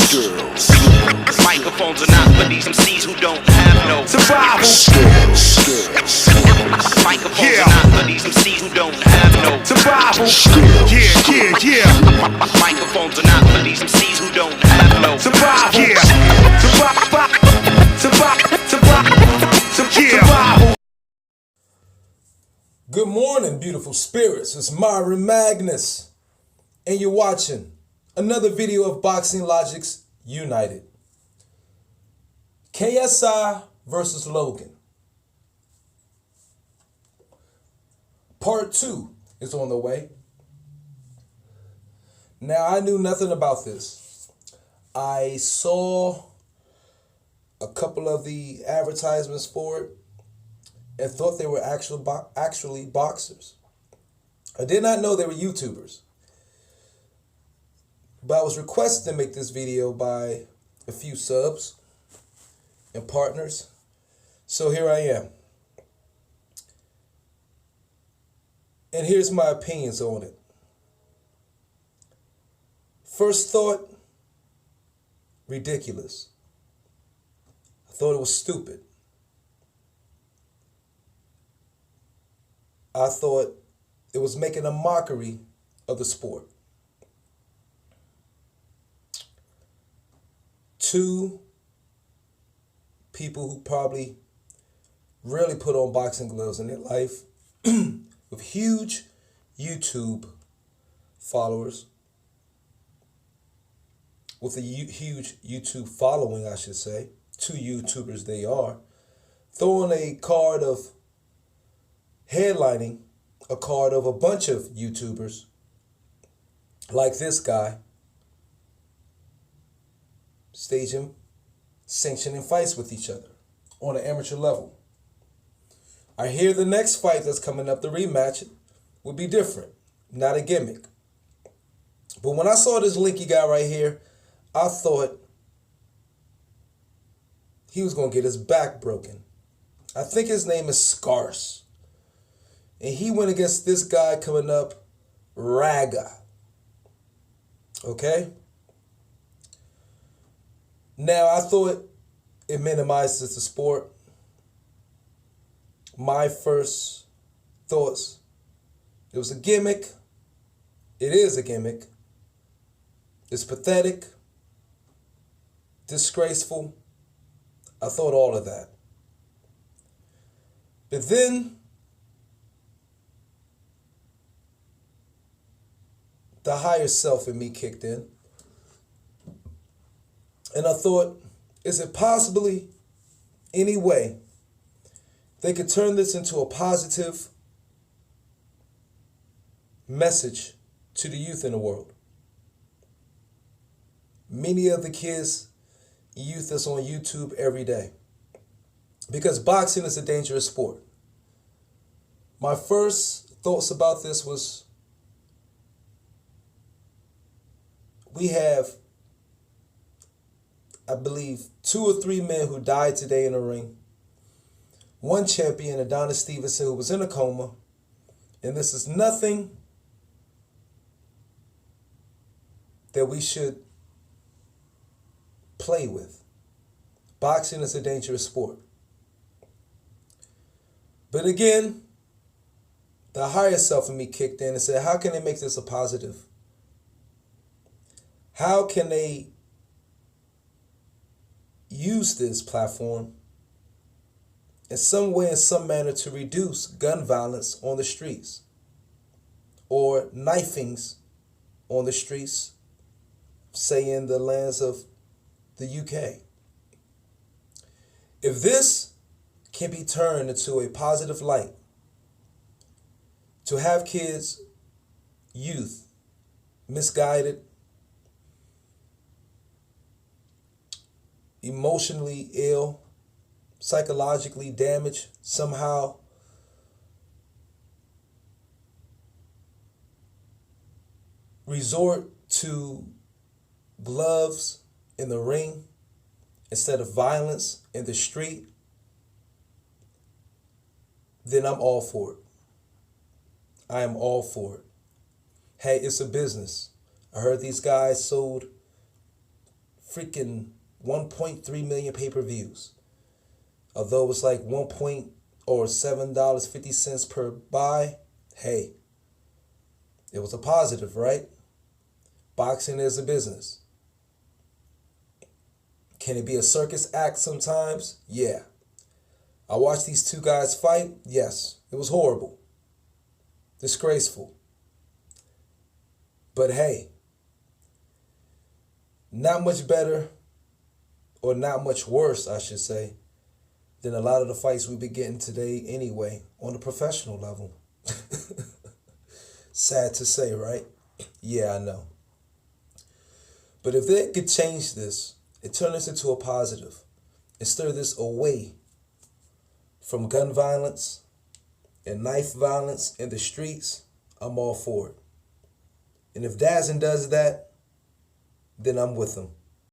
skills. Microphones are not for these MCs who don't have no survival skills. Microphones are not for these MCs who don't have no survival skills. Microphones are not for these MCs who don't have no survival. Survival. Good morning, beautiful spirits. It's Myron Magnus, and you're watching another video of Boxing Logics United. KSI versus Logan. Part 2 is on the way. Now, I knew nothing about this. I saw a couple of the advertisements for it and thought they were actually boxers. I did not know they were YouTubers. But I was requested to make this video by a few subs and partners. So here I am. And here's my opinions on it. First thought, ridiculous. I thought it was stupid. I thought it was making a mockery of the sport. Two people who probably rarely put on boxing gloves in their life with huge YouTube followers, with a huge YouTube following, I should say. Two YouTubers they are, throwing a card of headlining a card of a bunch of YouTubers like this guy, staging, sanctioning fights with each other on an amateur level. I hear the next fight that's coming up, the rematch, will be different, not a gimmick. But when I saw this linky guy right here, I thought he was going to get his back broken. I think his name is Scarce. And he went against this guy coming up, Raga. Okay? Now, I thought it minimizes the sport. My first thoughts, it was a gimmick. It is a gimmick. It's pathetic, disgraceful. I thought all of that. But then the higher self in me kicked in. And I thought, is it possibly any way they could turn this into a positive message to the youth in the world? Many of the kids, youth that's on YouTube every day. Because boxing is a dangerous sport. My first thoughts about this was, we have, I believe, 2 or 3 men who died today in the ring. One champion, Adonis Stevenson, who was in a coma. And this is nothing that we should play with. Boxing is a dangerous sport. But again, the higher self in me kicked in and said, how can they make this a positive? How can they use this platform in some way, in some manner, to reduce gun violence on the streets or knifings on the streets, say in the lands of the UK? If this can be turned into a positive light, to have kids, youth, misguided, emotionally ill, psychologically damaged, somehow resort to gloves in the ring instead of violence in the street, then I'm all for it. I am all for it. Hey, it's a business. I heard these guys sold freaking 1.3 million pay-per-views. Although it's like $7.50 per buy, hey, it was a positive, right? Boxing is a business. Can it be a circus act sometimes? Yeah. I watched these two guys fight. Yes, it was horrible. Disgraceful. But hey, not much better, or not much worse, I should say, than a lot of the fights we've been getting today anyway, on the professional level. Sad to say, right? Yeah, I know. But if they could change this and turn this into a positive and stir this away from gun violence and knife violence in the streets, I'm all for it. And if DAZN does that, then I'm with them.